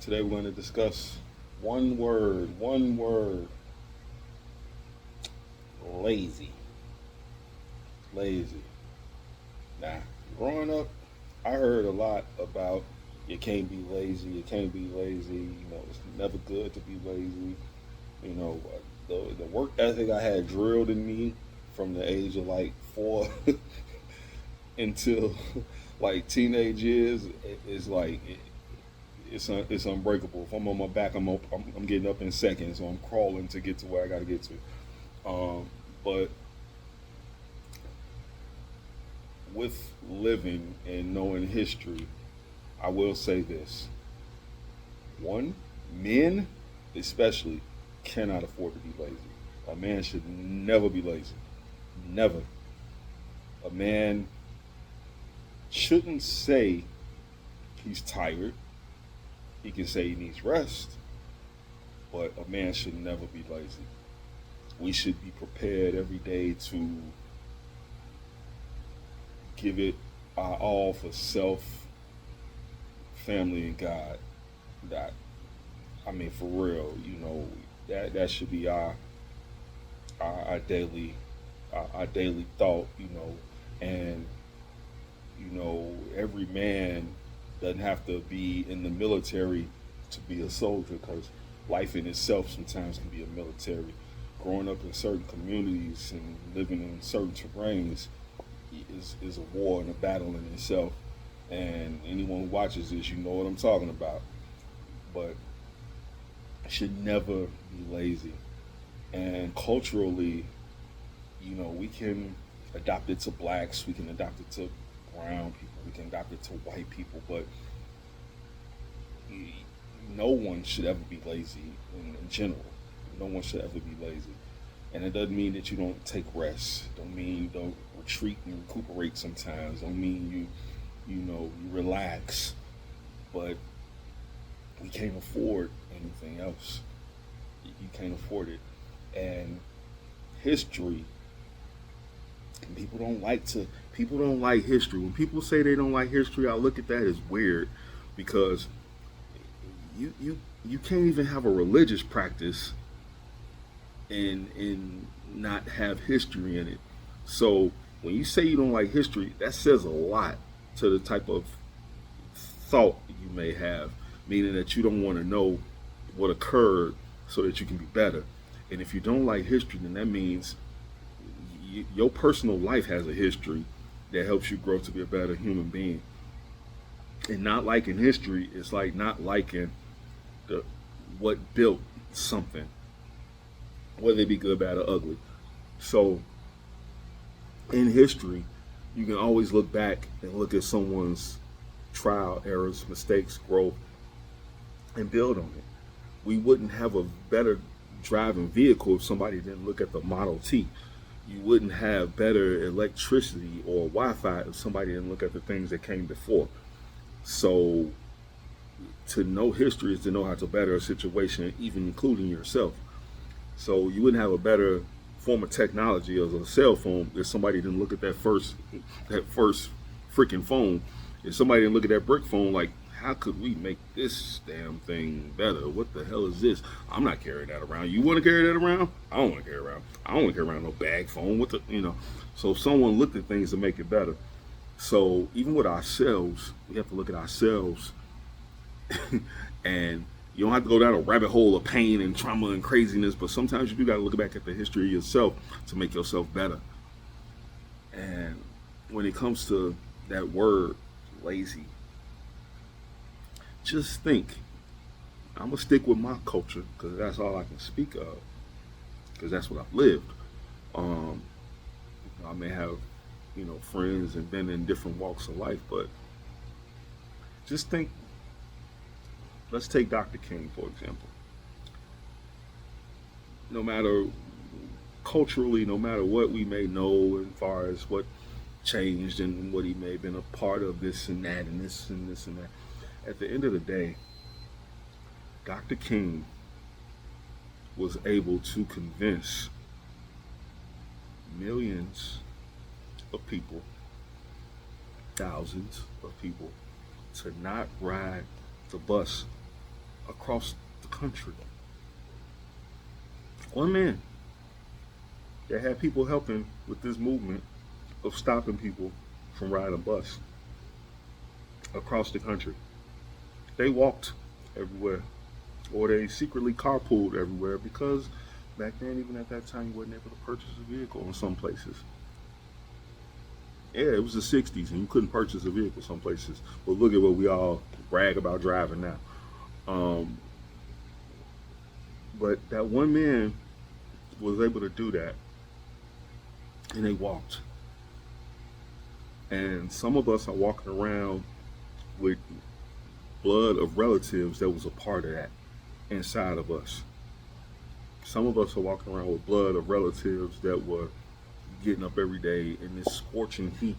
Today we're going to discuss one word, lazy. Lazy. Now, growing up, I heard a lot about you can't be lazy, you can't be lazy, it's never good to be lazy. The work ethic I had drilled in me from the age of like 4 until like teenage years is like it's unbreakable. If I'm on my back, I'm getting up in seconds, so I'm crawling to get to where I got to get to. But with living and knowing history, I will say this: one, men especially cannot afford to be lazy. A man should never be lazy. Never. A man shouldn't say he's tired. He can say he needs rest, but a man should never be lazy. We should be prepared every day to give it our all for self, family, and God. That I mean, for real, that should be our daily our daily thought. And every man doesn't have to be in the military to be a soldier, because life in itself sometimes can be a military. Growing up in certain communities and living in certain terrains is a war and a battle in itself. And anyone who watches this, you know what I'm talking about. But should never be lazy. And culturally, we can adopt it to blacks, we can adopt it to brown people, we can adopt it to white people, but no one should ever be lazy in general. No one should ever be lazy. And it doesn't mean that you don't take rest. Don't mean you don't retreat and recuperate sometimes. Don't mean you relax. But we can't afford anything else. You can't afford it. And history, people don't like history. When people say they don't like history, I look at that as weird, because you can't even have a religious practice and not have history in it. So when you say you don't like history, that says a lot to the type of thought you may have, meaning that you don't want to know what occurred so that you can be better. And if you don't like history, then that means your personal life has a history that helps you grow to be a better human being. And not liking history is like not liking the what built something, whether it be good, bad, or ugly. So in history, you can always look back and look at someone's trial, errors, mistakes, growth, and build on it. We wouldn't have a better driving vehicle if somebody didn't look at the Model T. You wouldn't have better electricity or Wi-Fi if somebody didn't look at the things that came before. So to know history is to know how to better a situation, even including yourself. So you wouldn't have a better form of technology as a cell phone if somebody didn't look at that first freaking phone. If somebody didn't look at that brick phone, like, how could we make this damn thing better? What the hell is this? I'm not carrying that around. You want to carry that around? I don't want to carry around. I don't want to carry around no bag phone. So if someone looked at things to make it better. So even with ourselves, we have to look at ourselves, and you don't have to go down a rabbit hole of pain and trauma and craziness, but sometimes you do got to look back at the history of yourself to make yourself better. And when it comes to that word, lazy, just think. I'm gonna stick with my culture because that's all I can speak of, because that's what I've lived. Um, I may have, friends and been in different walks of life, but just think. Let's take Dr. King for example. No matter culturally, no matter what we may know as far as what changed and what he may have been a part of, this and that and this and this and that. At the end of the day, Dr. King was able to convince millions of people, thousands of people, to not ride the bus across the country. One man that had people helping with this movement of stopping people from riding a bus across the country. They walked everywhere, or they secretly carpooled everywhere because back then, even at that time, you wasn't able to purchase a vehicle in some places. Yeah, it was the 60s and you couldn't purchase a vehicle some places. But look at what we all brag about driving now. Um, but that one man was able to do that and they walked. And some of us are walking around with blood of relatives that was a part of that inside of us. Some of us are walking around with blood of relatives that were getting up every day in this scorching heat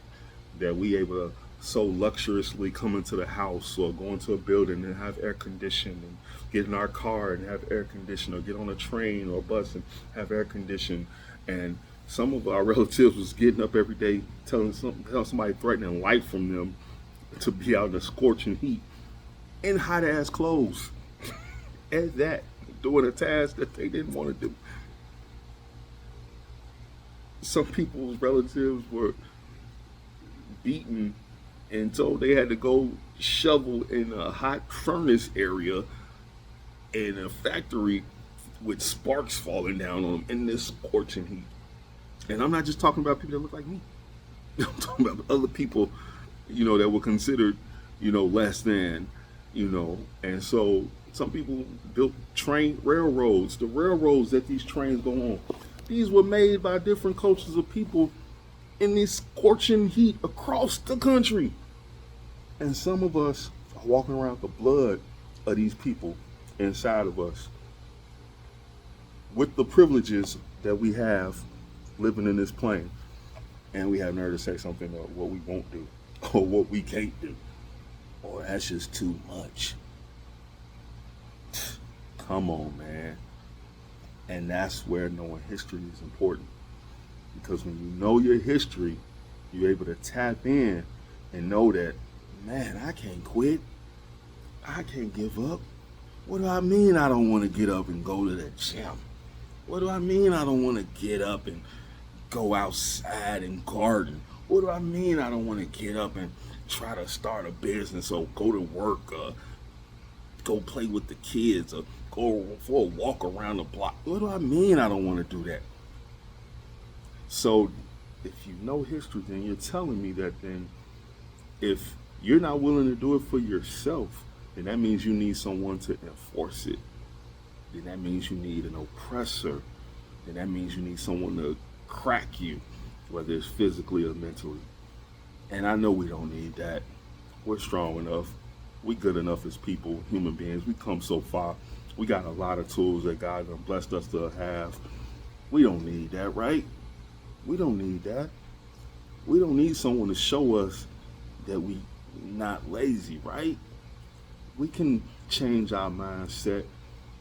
that we able to so luxuriously come into the house or go into a building and have air conditioning and get in our car and have air conditioning or get on a train or a bus and have air conditioning. And some of our relatives was getting up every day telling somebody threatening life from them to be out in the scorching heat in hot ass clothes as that doing a task that they didn't want to do. Some people's relatives were beaten and told they had to go shovel in a hot furnace area in a factory with sparks falling down on them in this scorching heat. And I'm not just talking about people that look like me. I'm talking about other people, that were considered, less than, And so some people built railroads. The railroads that these trains go on, these were made by different cultures of people in this scorching heat across the country. And some of us are walking around with the blood of these people inside of us with the privileges that we have living in this plane. And we have nerve to say something about what we won't do or what we can't do. Or that's just too much. Come on, man. And that's where knowing history is important. Because when you know your history, you're able to tap in and know that, man, I can't quit. I can't give up. What do I mean I don't want to get up and go to the gym? What do I mean I don't want to get up and go outside and garden? What do I mean I don't want to get up and try to start a business or go to work or go play with the kids or go for a walk around the block? What do I mean I don't want to do that? So if you know history, then you're telling me that then if you're not willing to do it for yourself, then that means you need someone to enforce it. Then that means you need an oppressor. Then that means you need someone to crack you, whether it's physically or mentally. And I know we don't need that. We're strong enough. We good enough as people, human beings. We come so far. We got a lot of tools that God has blessed us to have. We don't need that, right? We don't need that. We don't need someone to show us that we not lazy, right? We can change our mindset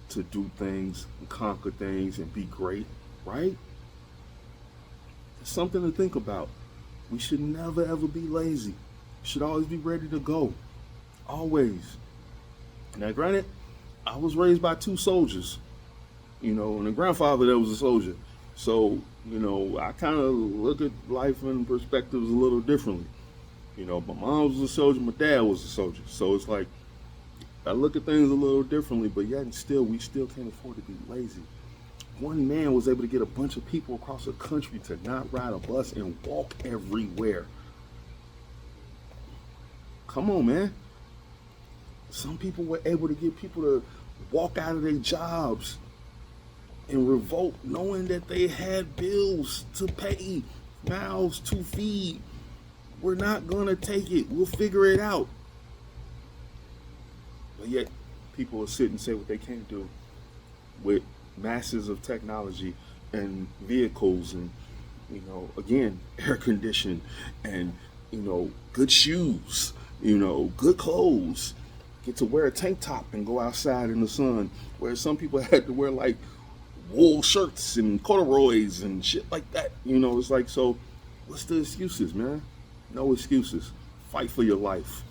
to do things and conquer things and be great, right? It's something to think about. We should never ever be lazy. We should always be ready to go. Always. Now granted, I was raised by two soldiers, and a grandfather that was a soldier. So, I kind of look at life and perspectives a little differently. My mom was a soldier, my dad was a soldier. So it's like, I look at things a little differently, but yet and still, we still can't afford to be lazy. One man was able to get a bunch of people across the country to not ride a bus and walk everywhere. Come on, man. Some people were able to get people to walk out of their jobs and revolt knowing that they had bills to pay, mouths to feed. We're not going to take it. We'll figure it out. But yet, people will sit and say what they can't do with masses of technology and vehicles and, again, air conditioning and, good shoes, good clothes. Get to wear a tank top and go outside in the sun, where some people had to wear like wool shirts and corduroys and shit like that. It's like, so what's the excuses, man? No excuses. Fight for your life.